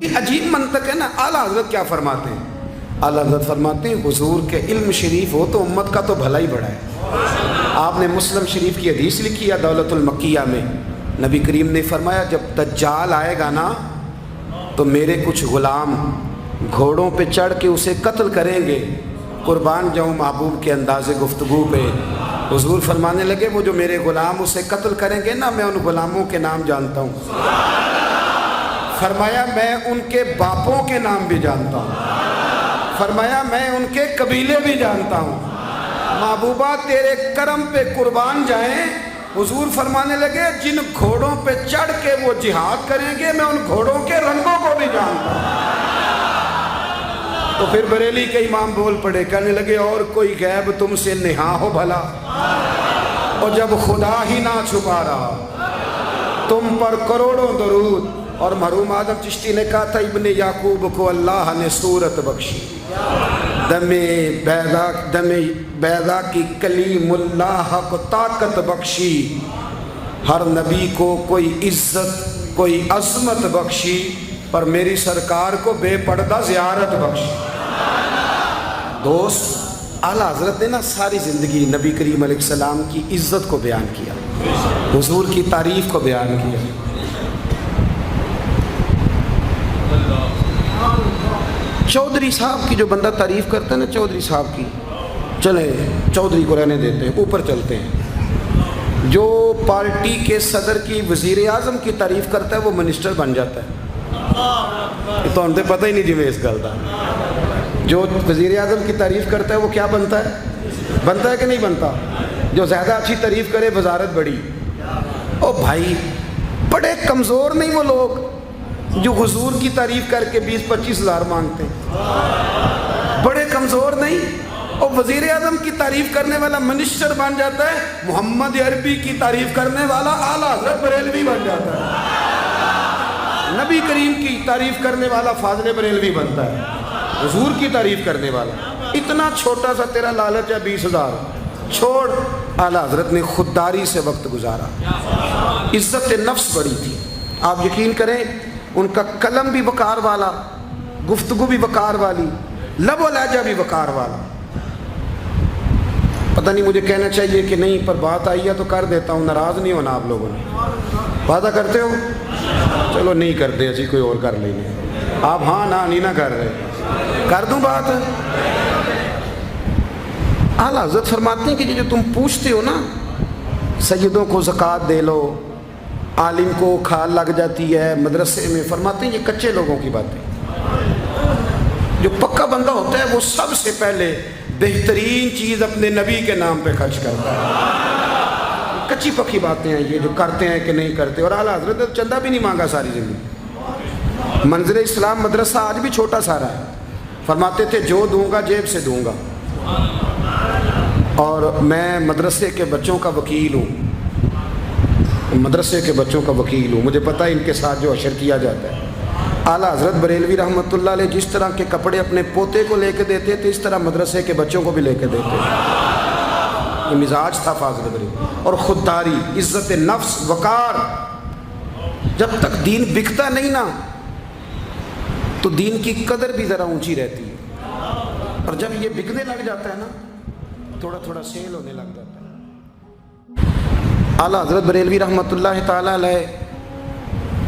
یہ عجیب منطق ہے نا۔ اعلیٰ حضرت کیا فرماتے ہیں؟ اعلیٰ حضرت فرماتے ہیں حضور کے علم شریف ہو تو امت کا تو بھلا ہی بڑا ہے۔ آپ نے مسلم شریف کی حدیث لکھی ہے دولت المکیہ میں، نبی کریم نے فرمایا جب دجال آئے گا نا تو میرے کچھ غلام گھوڑوں پہ چڑھ کے اسے قتل کریں گے، قربان جاؤں محبوب کے انداز گفتگو پہ۔ حضور فرمانے لگے وہ جو میرے غلام اسے قتل کریں گے نا، میں ان غلاموں کے نام جانتا ہوں۔ فرمایا میں ان کے باپوں کے نام بھی جانتا ہوں، فرمایا میں ان کے قبیلے بھی جانتا ہوں۔ محبوبہ تیرے کرم پہ قربان جائیں۔ حضور فرمانے لگے جن گھوڑوں پہ چڑھ کے وہ جہاد کریں گے میں ان گھوڑوں کے رنگوں کو بھی جانتا ہوں۔ تو پھر بریلی کے امام بول پڑے، کہنے لگے اور کوئی غیب تم سے نہا ہو بھلا، اور جب خدا ہی نہ چھپا رہا تم پر کروڑوں درود۔ اور مرحوم آدم چشتی نے کہا تھا ابن یعقوب کو اللہ نے صورت بخشی، دم بیضا کی کلیم اللہ کو طاقت بخشی، ہر نبی کو کوئی عزت کوئی عظمت بخشی، پر میری سرکار کو بے پردہ زیارت بخشی۔ دوست اعلیٰ حضرت نے نا ساری زندگی نبی کریم علیہ السلام کی عزت کو بیان کیا، حضور کی تعریف کو بیان کیا۔ چودھری صاحب کی جو بندہ تعریف کرتا ہے نا، چودھری صاحب کی، چلیں چودھری کو رہنے دیتے ہیں، اوپر چلتے ہیں۔ جو پارٹی کے صدر کی وزیر اعظم کی تعریف کرتا ہے وہ منسٹر بن جاتا ہے۔ یہ تو ہمیں پتہ ہی نہیں جی میں اس گل کا۔ جو وزیر اعظم کی تعریف کرتا ہے وہ کیا بنتا ہے؟ بنتا ہے کہ نہیں بنتا؟ جو زیادہ اچھی تعریف کرے وزارت بڑی۔ او بھائی بڑے کمزور نہیں وہ لوگ جو حضور کی تعریف کر کے 20-25 ہزار مانگتے ہیں؟ بڑے کمزور نہیں؟ اور وزیر اعظم کی تعریف کرنے والا منسٹر بن جاتا ہے، محمد عربی کی تعریف کرنے والا اعلیٰ حضرت بریلوی بن جاتا ہے، نبی کریم کی تعریف کرنے والا فاضل بریلوی بنتا ہے، حضور کی تعریف کرنے والا۔ اتنا چھوٹا سا تیرا لالچ ہے 20,000 چھوڑ۔ اعلیٰ حضرت نے خودداری سے وقت گزارا، عزت نفس بڑی تھی۔ آپ یقین کریں ان کا قلم بھی وقار والا، گفتگو بھی وقار والی، لب و لہجہ بھی وقار والا۔ پتہ نہیں مجھے کہنا چاہیے کہ نہیں، پر بات آئی ہے تو کر دیتا ہوں، ناراض نہیں ہونا آپ لوگوں نے۔ وعدہ کرتے ہو؟ چلو نہیں کرتے، اسی کوئی اور کر لیں گے۔ آپ ہاں نہ نہیں نہ کر رہے، کر دوں بات۔ اعلیٰ حضرت فرماتے ہیں کہ جو تم پوچھتے ہو نا، سیدوں کو زکوٰۃ دے لو، عالم کو کھال لگ جاتی ہے مدرسے میں، فرماتے ہیں یہ کچے لوگوں کی باتیں۔ جو پکا بندہ ہوتا ہے وہ سب سے پہلے بہترین چیز اپنے نبی کے نام پہ خرچ کرتا ہے۔ کچی پکی باتیں ہیں یہ جو کرتے ہیں کہ نہیں کرتے۔ اور اعلیٰ حضرت نے چندہ بھی نہیں مانگا ساری زندگی۔ منزل اسلام مدرسہ آج بھی چھوٹا سارا ہے، فرماتے تھے جو دوں گا جیب سے دوں گا، اور میں مدرسے کے بچوں کا وکیل ہوں، مدرسے کے بچوں کا وکیل ہوں، مجھے پتہ ہے ان کے ساتھ جو اشر کیا جاتا ہے۔ اعلیٰ حضرت بریلوی رحمۃ اللہ علیہ جس طرح کے کپڑے اپنے پوتے کو لے کے دیتے تھے اس طرح مدرسے کے بچوں کو بھی لے کے دیتے تھے۔ یہ مزاج تھا فاضل بریلوی۔ اور خودداری، عزت نفس، وقار۔ جب تک دین بکتا نہیں نا تو دین کی قدر بھی ذرا اونچی رہتی ہے، اور جب یہ بکنے لگ جاتا ہے نا تھوڑا تھوڑا سیل ہونے لگ جاتا ہے۔ اعلیٰ حضرت بریلوی رحمۃ اللہ تعالیٰ علیہ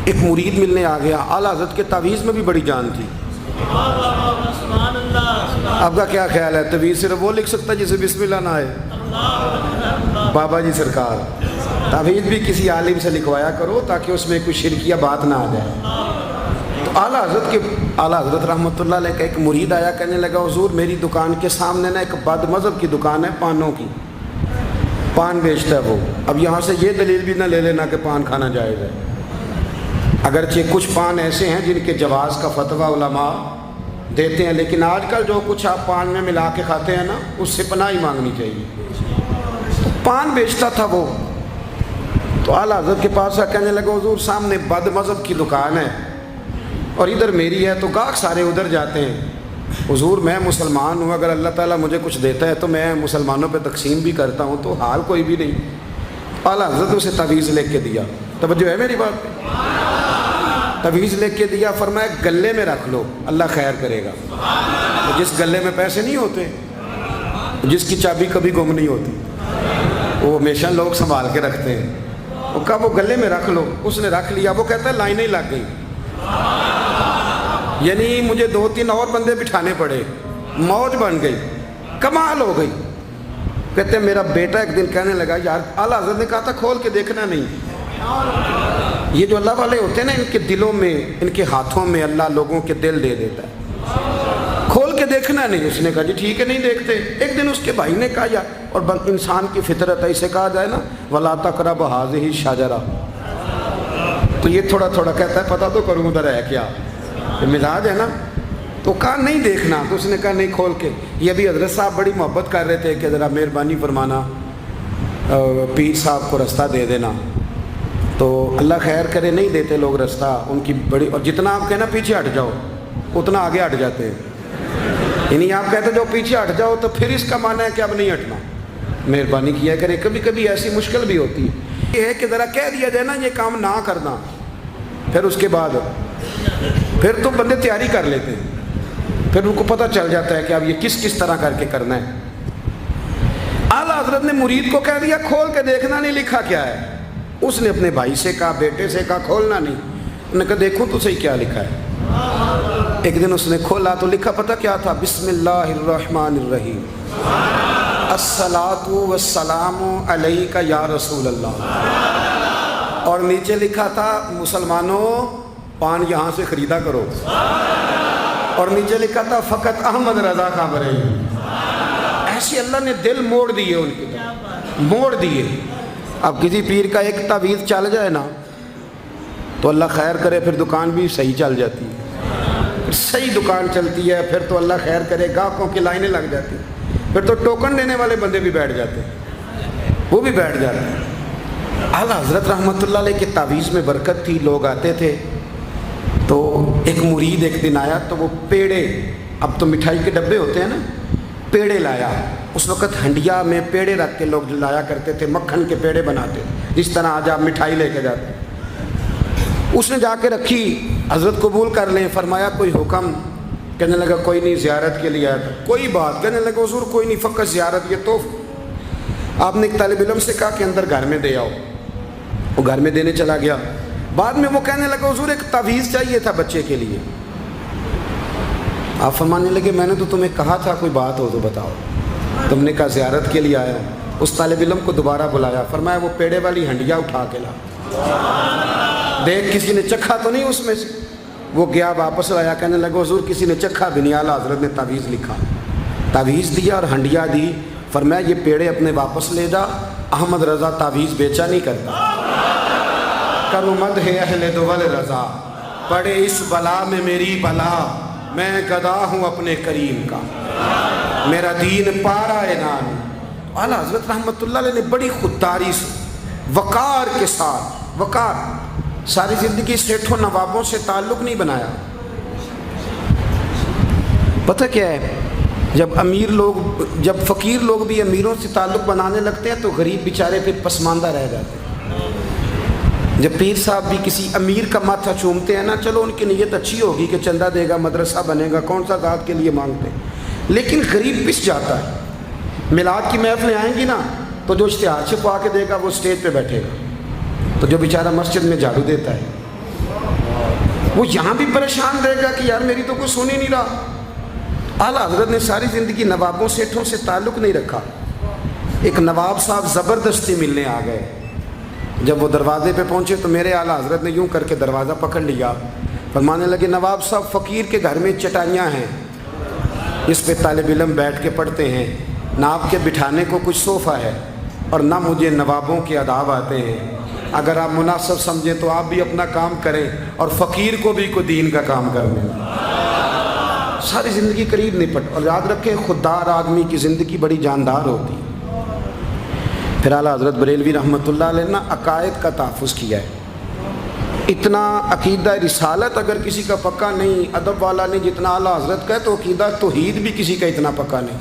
ایک مرید ملنے آ گیا۔ اعلیٰ حضرت کے تعویذ میں بھی بڑی جان تھی۔ آپ کا کیا خیال ہے تعویذ صرف وہ لکھ سکتا جسے بسم اللہ نہ آئے؟ بابا جی سرکار تعویذ بھی کسی عالم سے لکھوایا کرو تاکہ اس میں کوئی شرکیہ بات نہ آ جائے۔ تو اعلیٰ حضرت رحمۃ اللہ علیہ کا ایک مرید آیا، کہنے لگا حضور میری دکان کے سامنے نا ایک بد مذہب کی دکان ہے پانوں کی، پان بیچتا ہے وہ۔ اب یہاں سے یہ دلیل بھی نہ لے لینا کہ پان کھانا جائز ہے، اگرچہ کچھ پان ایسے ہیں جن کے جواز کا فتویٰ علماء دیتے ہیں، لیکن آج کل جو کچھ آپ پان میں ملا کے کھاتے ہیں نا اس سے پناہ ہی مانگنی چاہیے۔ پان بیچتا تھا وہ، تو اعلیٰ حضرت کے پاس کہنے لگا حضور سامنے بد مذہب کی دکان ہے اور ادھر میری ہے، تو گاہک سارے ادھر جاتے ہیں، حضور میں مسلمان ہوں، اگر اللہ تعالیٰ مجھے کچھ دیتا ہے تو میں مسلمانوں پہ تقسیم بھی کرتا ہوں، تو حال کوئی بھی نہیں۔ اعلیٰ حضرت اسے تعویذ لکھ کے دیا۔ توجہ ہے میری بات پہ؟ तावीज़ लिख के दिया, फरमाया गले में रख लो, अल्लाह खैर करेगा। तो जिस गले में पैसे नहीं होते, जिसकी चाबी कभी गुम नहीं होती, वो हमेशा लोग संभाल के रखते हैं। वो कहा वो गले में रख लो, उसने रख लिया। वो कहता है लाइनें लग गई, यानी मुझे 2-3 और बंदे बिठाने पड़े, मौज बन गई, कमाल हो गई। कहते मेरा बेटा एक दिन कहने लगा, यार आला हज़रत ने कहा था खोल के देखना नहीं। ये जो अल्लाह वाले होते हैं ना, इनके दिलों में, इनके हाथों में अल्लाह लोगों के दिल दे देता है, खोल के देखना नहीं। उसने कहा जी ठीक है, नहीं देखते। एक दिन उसके भाई ने कहा यार, और इंसान की फितरत है, इसे कहा जाए ना वला तक़रब हाज़िही शजरा, तो ये थोड़ा थोड़ा कहता है पता तो करूँ उधर है क्या, ये मिजाज है ना। तो कहा नहीं देखना, तो उसने कहा नहीं खोल के। ये अभी हज़रत साहब बड़ी मोहब्बत कर रहे थे कि ज़रा मेहरबानी फरमाना, पीर साहब को रास्ता दे देना। तो अल्लाह खैर करे, नहीं देते लोग रास्ता, उनकी बड़ी, और जितना आप कहना पीछे हट जाओ उतना आगे हट जाते हैं। यानी आप कहते जो पीछे हट जाओ तो फिर इसका माना है कि अब नहीं हटना। मेहरबानी किया करे, कभी कभी ऐसी मुश्किल भी होती है, ये है कि ज़रा कह दिया जाए ना ये काम ना करना, फिर उसके बाद फिर तो बंदे तैयारी कर लेते हैं, फिर उनको पता चल जाता है कि अब ये किस किस तरह करके करना है। आला हज़रत ने मुरीद को कह दिया खोल के देखना नहीं, लिखा क्या है। उसने अपने भाई से कहा, बेटे से कहा खोलना नहीं। उन्होंने कहा देखो तो सही क्या लिखा है। एक दिन उसने खोला तो लिखा पता क्या था, बिस्मिल्लाहिर्रहमानिर्रहीम, अस्सलातु वस्सलामु अलैका या रसूल अल्लाह। और नीचे लिखा था मुसलमानों पान यहाँ से ख़रीदा करो। और नीचे लिखा था फ़कत अहमद रज़ा का बरे। ऐसे अल्लाह ने दिल मोड़ दिए, उनके तो मोड़ दिए। अब किसी पीर का एक तावीज़ चल जाए ना तो अल्लाह खैर करे, फिर दुकान भी सही चल जाती है, फिर सही दुकान चलती है, फिर तो अल्लाह खैर करे गाहकों की लाइनें लग जाती, फिर तो टोकन देने वाले बंदे भी बैठ जाते, वो भी बैठ जाते हैं। आला हज़रत रहमतुल्लाह अलैह के तावीज़ में बरकत थी, लोग आते थे। तो एक मुरीद एक दिन आया तो वो पेड़े, अब तो मिठाई के डब्बे होते हैं ना, पेड़े लाया। उस वक़्त हंडिया में पेड़े रख के लोग लाया करते थे, मक्खन के पेड़े बनाते, जिस तरह आज आप मिठाई लेके जाते। उसने जाके रखी, हज़रत कबूल कर लें, फरमाया कोई हुक्म। कहने लगा कोई नहीं, ज़ियारत के लिए आया था। कोई बात, कहने लगा हुज़ूर कोई नहीं, फ़कत ज़ियारत। ये तो आपने एक तालिब इल्म से कहा कि अंदर घर में दे आओ, वो घर में देने चला गया। बाद में वो कहने लगा हुज़ूर एक तावीज़ चाहिए था बच्चे के लिए। आप फरमाने लगे मैंने तो तुम्हें कहा था कोई बात हो तो बताओ। तुमने कहा ज़ियारत के लिए आया। उस तालिब इल्म को दोबारा बुलाया, फरमाया वो पेड़े वाली हंडिया उठा के ला, देख किसी ने चखा तो नहीं उसमें से। वो गया वापस आया, कहने लगा हुज़ूर किसी ने चखा भी नहीं। आला हज़रत ने तावीज़ लिखा, तावीज़ दिया और हंडिया दी। फरमाया ये पेड़े अपने वापस ले जा, अहमद रज़ा तावीज़ बेचा नहीं करता। करुमद है अहले दुवल रज़ा, पड़े इस बला में मेरी बला, मैं गदा हूँ अपने करीम का, मेरा दीन पारा नान। आला हज़रत रहमतुल्लाह अलैह ने बड़ी खुददारी से, वक़ार के साथ, वक़ार, सारी ज़िंदगी सेठों नवाबों से ताल्लुक़ नहीं बनाया। पता क्या है, जब अमीर लोग, जब फ़कीर लोग भी अमीरों से ताल्लुक़ बनाने लगते हैं तो गरीब बेचारे फिर पसमानदा रह जाते हैं। जब पीर साहब भी किसी अमीर का माथा चूमते हैं ना, चलो उनकी नीयत अच्छी होगी कि चंदा देगा, मदरसा बनेगा, कौन सा ज़ात के लिए मांगते हैं, लेकिन गरीब पिस जाता है। मिलाद की महफिलें आएंगी ना तो जो इश्तिहार छपवा के देगा वो स्टेज पे बैठेगा, तो जो बेचारा मस्जिद में झाड़ू देता है वो यहाँ भी परेशान रहेगा कि यार मेरी तो कोई सुन ही नहीं रहा। आला हज़रत ने सारी ज़िंदगी नवाबों सेठों से ताल्लुक़ नहीं रखा। एक नवाब साहब ज़बरदस्ती मिलने आ गए। जब वो दरवाजे पे पहुँचे तो मेरे आला हज़रत ने यूँ करके दरवाज़ा पकड़ लिया, फरमाने लगे नवाब साहब फ़कीर के घर में चटाइयाँ हैं, इस पे तालिब इल्म बैठ के पढ़ते हैं, ना आपके बिठाने को कुछ सोफ़ा है और ना मुझे नवाबों के आदाब आते हैं। अगर आप मुनासिब समझें तो आप भी अपना काम करें और फ़कीर को भी कोई दीन का काम करने। सारी ज़िंदगी करीब निपट। और याद रखें खुददार आदमी की ज़िंदगी बड़ी जानदार होती। फिर आला हज़रत बरेलवी रहमतुल्लाह अलैह ने अकायद का तहफ़्फ़ुज़ किया है। इतना अकीदा रिसालत अगर किसी का पक्का नहीं, अदब वाला नहीं जितना आला हज़रत का है, तो अकीदा तौहीद भी किसी का इतना पक्का नहीं।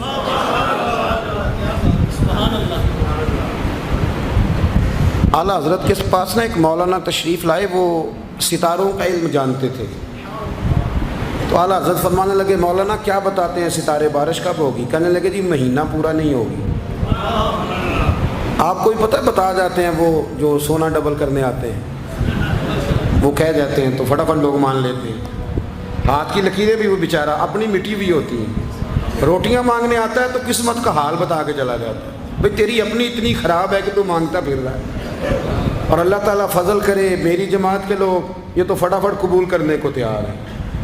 आला हज़रत के पास ना एक मौलाना तशरीफ़ लाए, वो सितारों का इल्म जानते थे। तो आला हज़रत फरमाने लगे, मौलाना क्या बताते हैं सितारे, बारिश कब होगी? कहने लगे जी महीना पूरा नहीं होगी। आपको भी पता है, बता जाते हैं वो जो सोना डबल करने आते हैं, वो कह जाते हैं तो फटाफट लोग मान लेते हैं। हाथ की लकीरें भी वो बेचारा अपनी मिटी हुई होती हैं। रोटियां मांगने आता है तो किस्मत का हाल बता के चला जाता है, भाई तेरी अपनी इतनी ख़राब है कि तू मांगता फिर रहा है, और अल्लाह ताला फजल करे मेरी जमात के लोग ये तो फटाफट कबूल करने को तैयार है।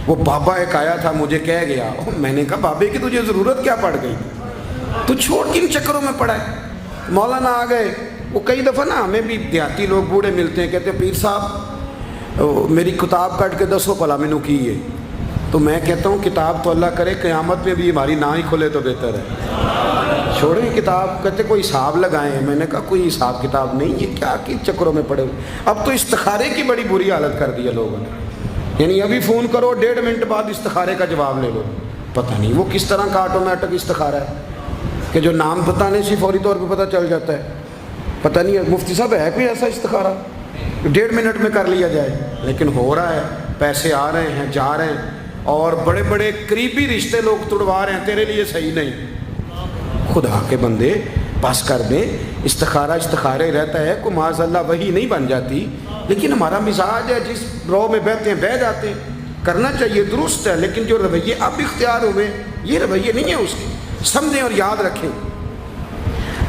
वो बाबा एक आया था, मुझे कह गया, मैंने कहा बाबे की तुझे ज़रूरत क्या पड़ गई, तू छोड़ किन चक्करों में पड़ा है। मौलाना आ गए। वो कई दफ़ा ना हमें भी देहाती लोग बूढ़े मिलते हैं, कहते हैं पीर साहब मेरी किताब काट के दसो भला मैनू की है। तो मैं कहता हूँ किताब तो अल्लाह करे क़यामत में भी हमारी ना ही खुले तो बेहतर है, छोड़ें किताब। कहते कोई हिसाब लगाएं। मैंने कहा कोई हिसाब किताब नहीं, ये क्या कि चक्करों में पड़े। अब तो इस्तिखारे की बड़ी बुरी हालत कर दी है लोगों ने, यानी अभी फ़ोन करो 1.5 मिनट बाद इस्तिखारे का जवाब ले लो। पता नहीं वो किस तरह का ऑटोमेटिक इस्तिखारा है कि जो नाम बताने से फौरी तौर पे पता चल जाता है। पता नहीं मुफ्ती साहब है कोई ऐसा इस्तिखारा 1.5 मिनट में कर लिया जाए, लेकिन हो रहा है। पैसे आ रहे हैं, जा रहे हैं, और बड़े बड़े करीबी रिश्ते लोग तुड़वा रहे हैं, तेरे लिए सही नहीं। खुदा के बंदे बस कर दें। इस्तिखारा इस्तिखारे रहता है, को माज़अल्लाह वही नहीं बन जाती, लेकिन हमारा मिजाज है जिस रो में बहते हैं बह जाते हैं। करना चाहिए, दुरुस्त है, लेकिन जो रवैये अब इख्तियार हुए ये रवैये नहीं है उसके, समझें और याद रखें।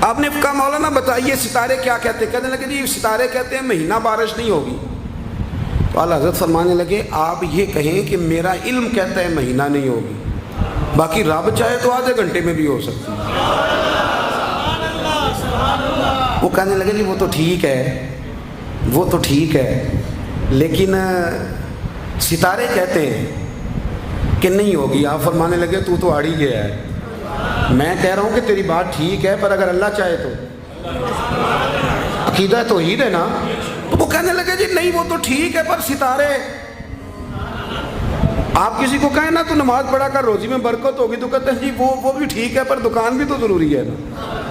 आपने कहा मौलाना बताइए सितारे क्या कहते हैं? कहने लगे जी सितारे कहते हैं महीना बारिश नहीं होगी। तो आला हज़रत फरमाने लगे आप ये कहें कि मेरा इल्म कहता है महीना नहीं होगी, बाकी रब चाहे तो आधे घंटे में भी हो सकती है। वो कहने लगे जी वो तो ठीक है, वो तो ठीक है, लेकिन सितारे कहते हैं कि नहीं होगी। आप फरमाने लगे तू तो आड़ ही गया है। मैं कह रहा हूँ कि तेरी बात ठीक है, पर अगर अल्लाह चाहे तो, अकीदा तौहीद है ना। तो वो कहने लगे जी नहीं वो तो ठीक है, पर सितारे, आप किसी को कहें ना तो नमाज पढ़ा कर रोजी में बरकत होगी, तो कहते हैं जी वो भी ठीक है, पर दुकान भी तो ज़रूरी है ना।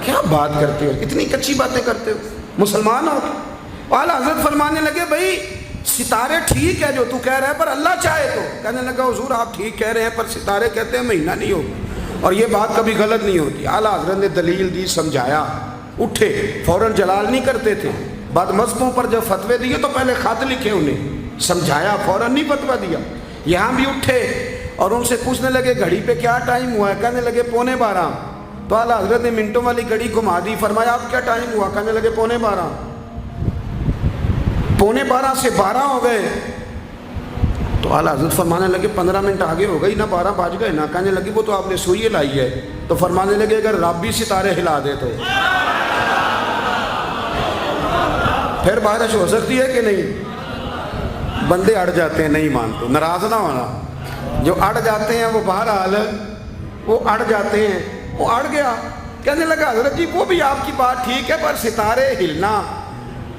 क्या बात करते हो, इतनी कच्ची बातें करते हो, मुसलमान हो। आला हज़रत फरमाने लगे भाई सितारे ठीक है जो तू कह रहा है, पर अल्लाह चाहे तो। कहने लगा हुजूर आप ठीक कह रहे हैं, पर सितारे कहते हैं महीना नहीं होगा, और ये बात कभी गलत नहीं होती। आला हज़रत ने दलील दी, समझाया, उठे, फ़ौरन जलाल नहीं करते थे। बाद मज़हबों पर जब फतवे दिए तो पहले ख़त लिखे, उन्हें समझाया, फ़ौरन नहीं फतवा दिया। यहाँ भी उठे और उनसे पूछने लगे घड़ी पे क्या टाइम हुआ है? कहने लगे 11:15। तो आला हज़रत ने मिनटों वाली घड़ी घुमा दी, फरमाया अब क्या टाइम हुआ? कहने लगे 11:15। 11:15 से 12 हो गए। तो आला हज़रत फरमाने लगे 15 मिनट आगे हो गई ना, 12 बज गए ना। कहने लगी वो तो आपने सुई लाई है। तो फरमाने लगे अगर रब भी सितारे हिला दे तो फिर बारिश हो सकती है कि नहीं? बंदे अड़ जाते हैं, नहीं मानते, नाराज ना होना। जो अड़ जाते हैं वो बहरहाल वो अड़ जाते हैं, वो अड़ गया। कहने लगा हज़रत जी वो भी आपकी बात ठीक है, पर सितारे हिलना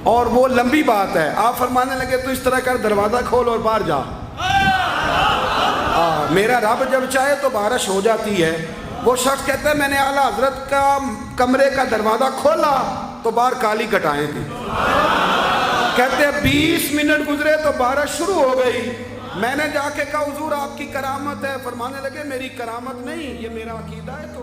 और वो लंबी बात है। आप फरमाने लगे तो इस तरह कर दरवाज़ा खोल और बाहर जा। मेरा रब जब चाहे तो बारिश हो जाती है। वो शख्स कहता है मैंने आला हज़रत का कमरे का दरवाज़ा खोला तो बाहर काली घटाएं थी। कहते हैं 20 मिनट गुजरे तो बारिश शुरू हो गई। मैंने जाके कहा हुजूर आपकी करामत है। फरमाने लगे मेरी करामत नहीं, ये मेरा अकीदा है। तो